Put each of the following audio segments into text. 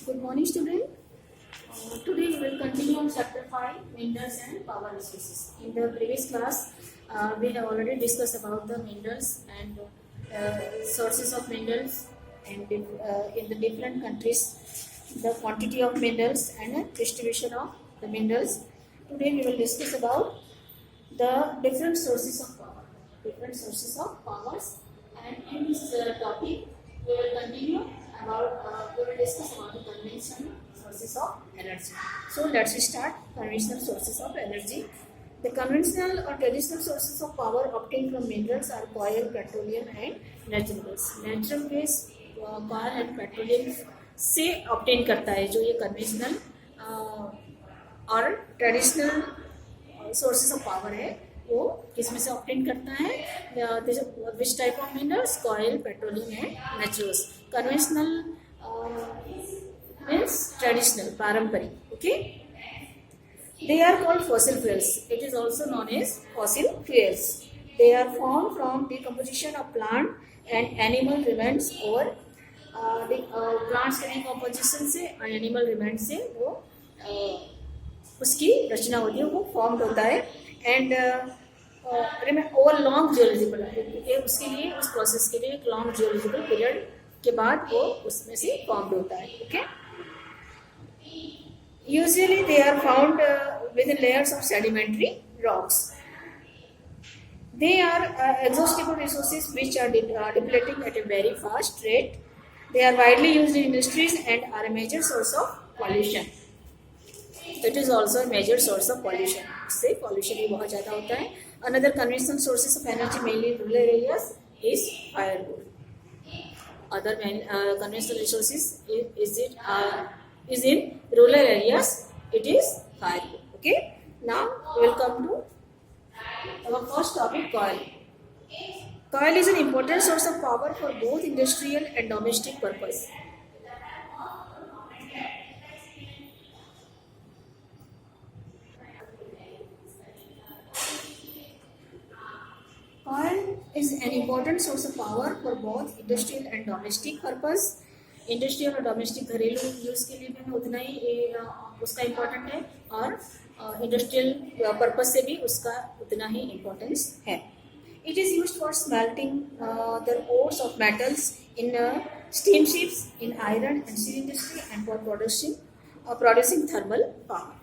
Good morning, student. Today we will continue on chapter 5, minerals and power resources. In the previous class, we have already discussed about the minerals and sources of minerals and in the different countries, the quantity of minerals and distribution of the minerals. Today we will discuss about the different sources of power, and in this topic we will continue about we will discuss about the conventional sources of energy. So let's start conventional sources of energy. The conventional or traditional sources of power obtained from minerals are coal, petroleum and natural gas. Natural gas, coal and petroleum से obtain करता है जो ये conventional और traditional sources of power है वो किसमें से ऑब्टेन करता है which type of minerals coil petroleum and naturals conventional means traditional पारंपरिक okay they are called fossil fuels. It is also known as fossil fuels. They are formed from decomposition of plant and animal remains or plants के decomposition से animal remains से वो उसकी रचना होती है वो form होता है एंड ओवर लॉन्ग जियोलॉजिकल उसके लिए उस प्रोसेस के लिए एक लॉन्ग जियोलॉजिकल पीरियड के बाद वो उसमें से फॉर्म होता है okay usually they are found within layers of sedimentary rocks they are exhaustible resources which are depleting at a very fast rate. They are widely used in industries and are a major source of pollution. It is also a major source of pollution. इससे pollution भी बहुत ज़्यादा होता है. Another conventional sources of energy mainly in rural areas is firewood. Other conventional resources is in rural areas. It is firewood. Okay. Now we will come to our first topic, coal. Coal is an important source of power for both industrial and domestic purpose. Coal is an important source of power for both industrial and domestic purpose. Industrial और domestic घरेलू use के लिए भी उतना ही उसका important है और industrial purpose से भी उसका उतना ही इम्पोर्टेंस है. It is used for smelting the ores of metals in steam ships in iron and steel industry and for producing thermal power.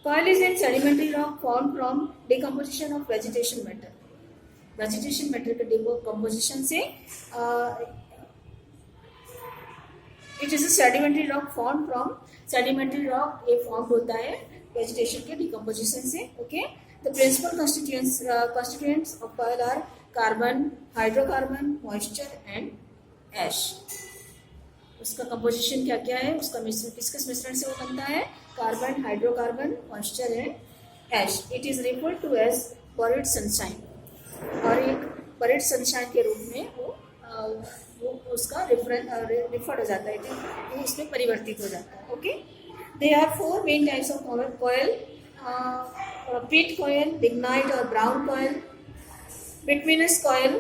Coal is a sedimentary rock formed from decomposition of vegetation matter. Vegetation matter के decomposition से it is a sedimentary rock form from sedimentary rock ये form होता है vegetation के decomposition से okay. The principal constituents of coal are carbon, hydrocarbon, moisture and ash. उसका composition क्या क्या है, उसका मिश्रण किस मिश्रण से वो बनता है, carbon, hydrocarbon, moisture and ash. It is referred to as buried sunshine और एक बॉरिड सनशाइन के रूप में वो उसका रिफर्ड हो जाता है, वो उसमें परिवर्तित हो जाता है okay. They are 4 main types of coal, peat coal, lignite और brown coal, bituminous coal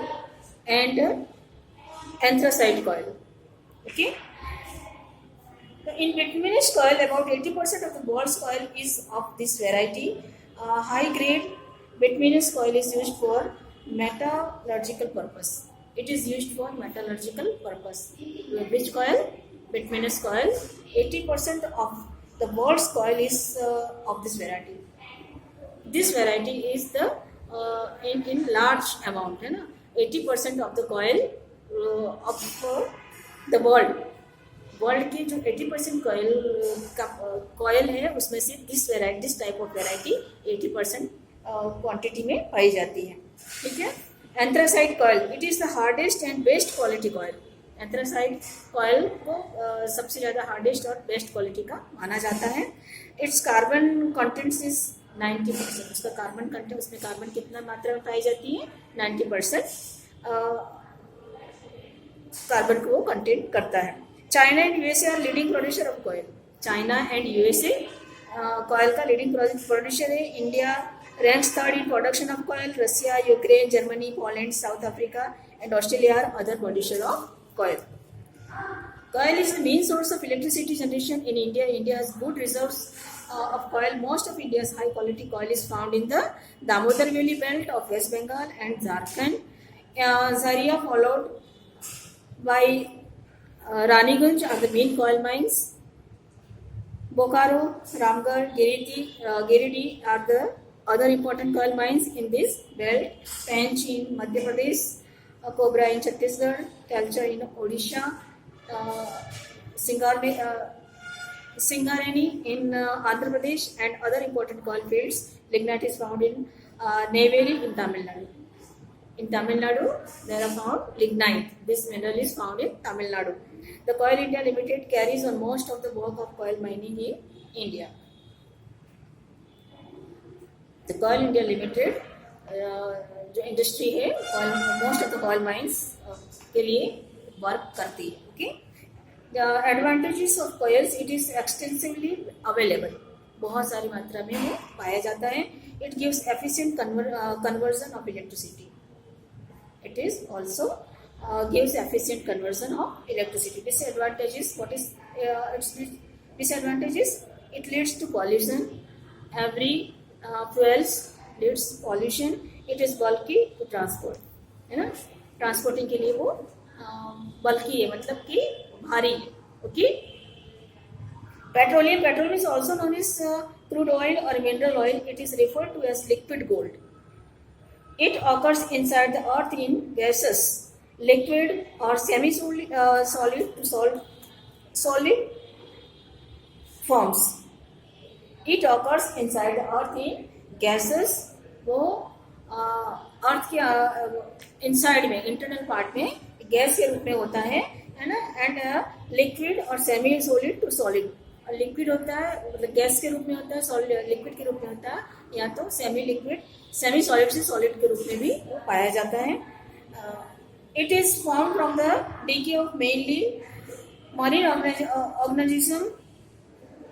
and anthracite coal okay. In bituminous coil, about 80% of the Ball's coil is of this variety. High-grade bituminous coil is used for metallurgical purpose. It is used for metallurgical purpose. Which coil? Bituminous coil. 80% of the Ball's coil is of this variety. This variety is the in large amount, है ना. 80% of the coil of the ball. World की जो 80% coil है उसमें से this type of variety 80% quantity में पाई जाती है ठीक है. Anthracite coil, it is the hardest and best quality coil. Anthracite coil को सबसे ज़्यादा हार्डेस्ट और बेस्ट क्वालिटी का माना जाता है. It's carbon contents is 90%. उसका कार्बन कंटेंट, उसमें कार्बन कितना मात्रा में पाई जाती है, 90% कार्बन को वो कंटेंट करता है. China and USA are leading producer of coal. China and USA coal का लीडिंग प्रोड्यूसर है. India ranks third in production of coal. Russia, Ukraine, Germany, Poland, South Africa and Australia are other producer of coal. Coal is the main source of electricity generation in India. India has good reserves of coal. Most of India's high quality coal is found in the Damodar Valley belt of West Bengal and Jharkhand. Zaria, followed by Raniganj, are the main coal mines. Bokaro, Ramgarh, Giridih are the other important coal mines in this belt. Pench in Madhya Pradesh, Cobra in Chhattisgarh, Talcher in Odisha, Singareni in Andhra Pradesh, and other important coal fields. Lignite is found in Neyveli in Tamil Nadu. In Tamil Nadu, there are found lignite. This mineral is found in Tamil Nadu. The Coal India Limited carries on most of the work of coal mining in India. The Coal India Limited जो industry है most of the coal mines के लिए work करती है. Okay, the advantages of coils, it is extensively available. बहुत सारी मात्रा में वो पाया जाता है. It gives efficient conversion of electricity. It is also gives efficient conversion of electricity. Disadvantages, what is its disadvantages? It leads to pollution. Every fuels leads pollution. It is bulky to transport, है ना. Transporting के लिए वो बल्कि है, मतलब कि भारी है. Okay. Petroleum is also known as crude oil or mineral oil. It is referred to as liquid gold. It occurs inside the earth in gaseous, liquid or semi-solid to solid forms. It occurs inside the earth in gases. वो अर्थ के inside में, internal part में gas के रूप में होता है ना. एंड लिक्विड और semi solid to solid. Liquid होता है मतलब गैस के रूप में होता है, सॉलिड लिक्विड के रूप में होता है, या तो सेमी लिक्विड सेमी सॉलिड से सॉलिड के रूप में भी वो पाया जाता है. It is form from the DK of mainly marine organism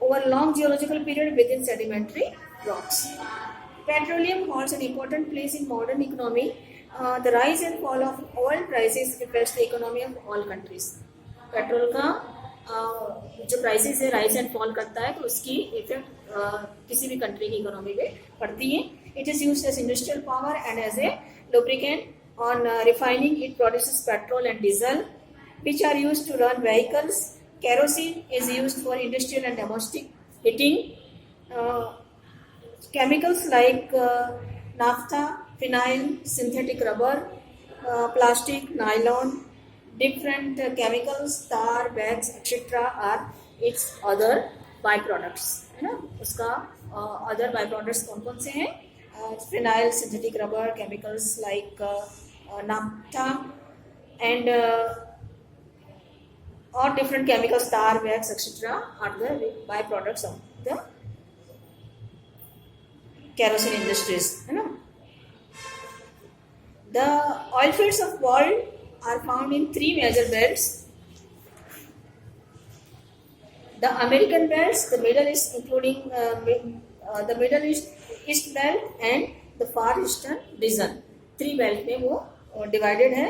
over long geological period with in sedimentary rocks. Petroleum holds an important place in modern economy. The rise and fall of oil prices affects the economy of all countries. Petrol का जो prices है rise and fall करता है, तो उसकी effect किसी भी country की इकोनॉमी पे पड़ती है. It is used as industrial power and as a lubricant. On refining, it produces petrol and diesel, which are used to run vehicles. Kerosene is used for industrial and domestic heating. Chemicals like naphtha, phenyl, synthetic rubber, plastic, nylon, different chemicals, tar, bags, etc. are its other byproducts. है ना. उसका other byproducts कौन कौन से हैं? Phenyl, synthetic rubber, chemicals like naphtha, and or different chemicals, tar, bags, etc. are the byproducts of the kerosene industries. है ना. The oil fields of world are found in three major belts. The American belts, the Middle East, including the Middle East belt and the Far Eastern region. Three belt में वो divided है.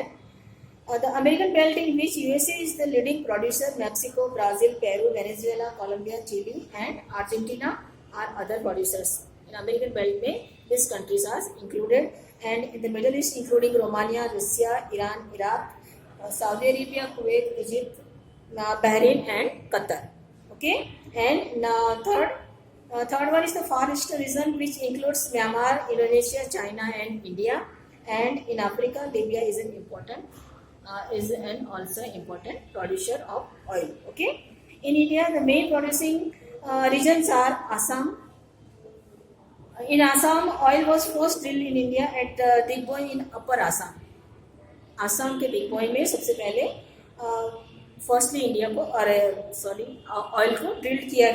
The American belt, in which USA is the leading producer, Mexico, Brazil, Peru, Venezuela, Colombia, Chile, and Argentina are other producers. In American belt में these countries are included, and in the Middle East including Romania, Russia, Iran, Iraq, Saudi Arabia, Kuwait, Egypt, Bahrain, and Qatar. Okay, and third one is the Far Eastern region, which includes Myanmar, Indonesia, China, and India. And in Africa, Libya is an also important producer of oil. Okay, in India, the main producing regions are Assam. In Assam, oil was first drilled in India at Digboi in Upper Assam. Assam के दिग्बोई में सबसे पहले firstly India को oil को drill किया